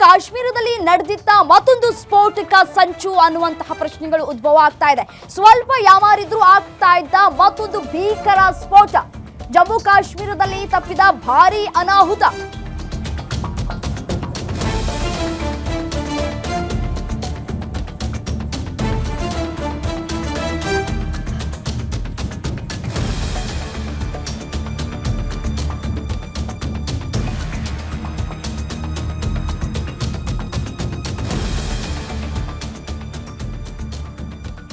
ಕಾಶ್ಮೀರದಲ್ಲಿ ನಡೆದಿದ್ದ ಮತ್ತೊಂದು ಸ್ಫೋಟಕ ಸಂಚು ಅನ್ನುವಂತಹ ಪ್ರಶ್ನೆಗಳು ಉದ್ಭವ ಆಗ್ತಾ ಇದೆ. ಸ್ವಲ್ಪ ಯಾಮಾರಿದ್ರೂ ಆಗ್ತಾ ಇದ್ದ ಮತ್ತೊಂದು ಭೀಕರ ಸ್ಫೋಟ. ಜಮ್ಮು ಕಾಶ್ಮೀರದಲ್ಲಿ ತಪ್ಪಿದ ಭಾರೀ ಅನಾಹುತ.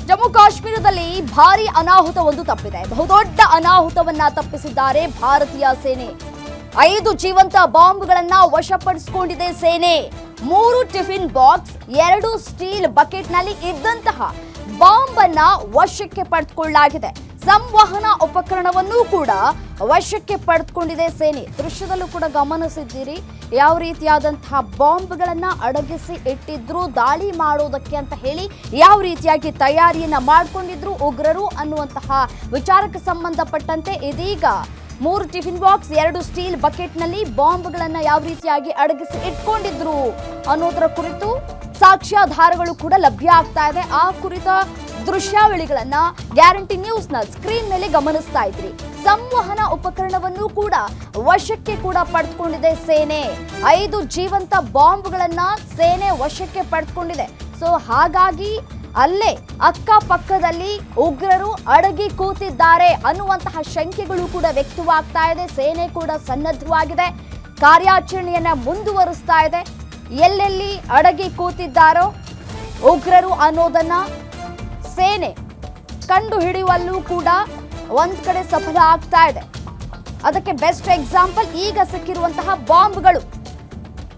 ಜಮ್ಮು ಕಾಶ್ಮೀರದಲ್ಲಿ ಭಾರೀ ಅನಾಹುತವೊಂದು ತಪ್ಪಿದೆ. ಬಹುದೊಡ್ಡ ಅನಾಹುತವನ್ನ ತಪ್ಪಿಸಿದ್ದಾರೆ ಭಾರತೀಯ ಸೇನೆ. 5 ಜೀವಂತ ಬಾಂಬ್ಗಳನ್ನ ವಶಪಡಿಸಿಕೊಂಡಿದೆ ಸೇನೆ. 3 ಟಿಫಿನ್ ಬಾಕ್ಸ್, 2 ಸ್ಟೀಲ್ ಬಕೆಟ್ನಲ್ಲಿ ಇದ್ದಂತಹ ಬಾಂಬ್ ಅನ್ನ ವಶಕ್ಕೆ ಪಡೆದುಕೊಳ್ಳಲಾಗಿದೆ. ಸಂವಹನ ಉಪಕರಣವನ್ನು ಕೂಡ ವಶಕ್ಕೆ ಪಡೆದುಕೊಂಡಿದೆ ಸೇನೆ. ದೃಶ್ಯದಲ್ಲೂ ಕೂಡ ಗಮನಿಸಿದ್ದೀರಿ ಯಾವ ರೀತಿಯಾದಂತಹ ಬಾಂಬ್ಗಳನ್ನ ಅಡಗಿಸಿ ಇಟ್ಟಿದ್ರು ದಾಳಿ ಮಾಡೋದಕ್ಕೆ ಅಂತ ಹೇಳಿ ಯಾವ ರೀತಿಯಾಗಿ ತಯಾರಿಯನ್ನ ಮಾಡಿಕೊಂಡಿದ್ರು ಉಗ್ರರು ಅನ್ನುವಂತಹ ವಿಚಾರಕ್ಕೆ ಸಂಬಂಧಪಟ್ಟಂತೆ ಇದೀಗ 3 ಟಿಫಿನ್ ಬಾಕ್ಸ್, 2 ಸ್ಟೀಲ್ ಬಕೆಟ್ನಲ್ಲಿ ಬಾಂಬ್ಗಳನ್ನ ಯಾವ ರೀತಿಯಾಗಿ ಅಡಗಿಸಿ ಇಟ್ಕೊಂಡಿದ್ರು ಅನ್ನೋದರ ಕುರಿತು ಸಾಕ್ಷ್ಯಾಧಾರಗಳು ಕೂಡ ಲಭ್ಯ ಆಗ್ತಾ ಇದೆ. ಆ ಕುರಿತ ದೃಶ್ಯಾವಳಿಗಳನ್ನ ಗ್ಯಾರಂಟಿ ನ್ಯೂಸ್ನ ಸ್ಕ್ರೀನ್ ಮೇಲೆ ಗಮನಿಸ್ತಾ ಇದ್ರಿ. ಸಂವಹನ ಉಪಕರಣವನ್ನು ಕೂಡ ವಶಕ್ಕೆ ಕೂಡ ಪಡೆದುಕೊಂಡಿದೆ ಸೇನೆ. 5 ಜೀವಂತ ಬಾಂಬ್ಗಳನ್ನ ಸೇನೆ ವಶಕ್ಕೆ ಪಡೆದುಕೊಂಡಿದೆ. ಸೊ ಹಾಗಾಗಿ ಅಲ್ಲೇ ಅಕ್ಕಪಕ್ಕದಲ್ಲಿ ಉಗ್ರರು ಅಡಗಿ ಕೂತಿದ್ದಾರೆ ಅನ್ನುವಂತಹ ಶಂಕೆಗಳು ಕೂಡ ವ್ಯಕ್ತವಾಗ್ತಾ ಇದೆ. ಸೇನೆ ಕೂಡ ಸನ್ನದ್ಧವಾಗಿದೆ, ಕಾರ್ಯಾಚರಣೆಯನ್ನ ಮುಂದುವರಿಸ್ತಾ ಇದೆ. ಎಲ್ಲೆಲ್ಲಿ ಅಡಗಿ ಕೂತಿದ್ದಾರೋ ಉಗ್ರರು ಅನ್ನೋದನ್ನ ಸೇನೆ ಕಂಡು ಹಿಡಿಯುವಲ್ಲೂ ಕೂಡ ಒಂದ್ ಕಡೆ ಸಫಲ ಆಗ್ತಾ ಇದೆ. ಅದಕ್ಕೆ ಬೆಸ್ಟ್ ಎಕ್ಸಾಂಪಲ್ ಈಗ ಸಿಕ್ಕಿರುವಂತಹ ಬಾಂಬ್ಗಳು.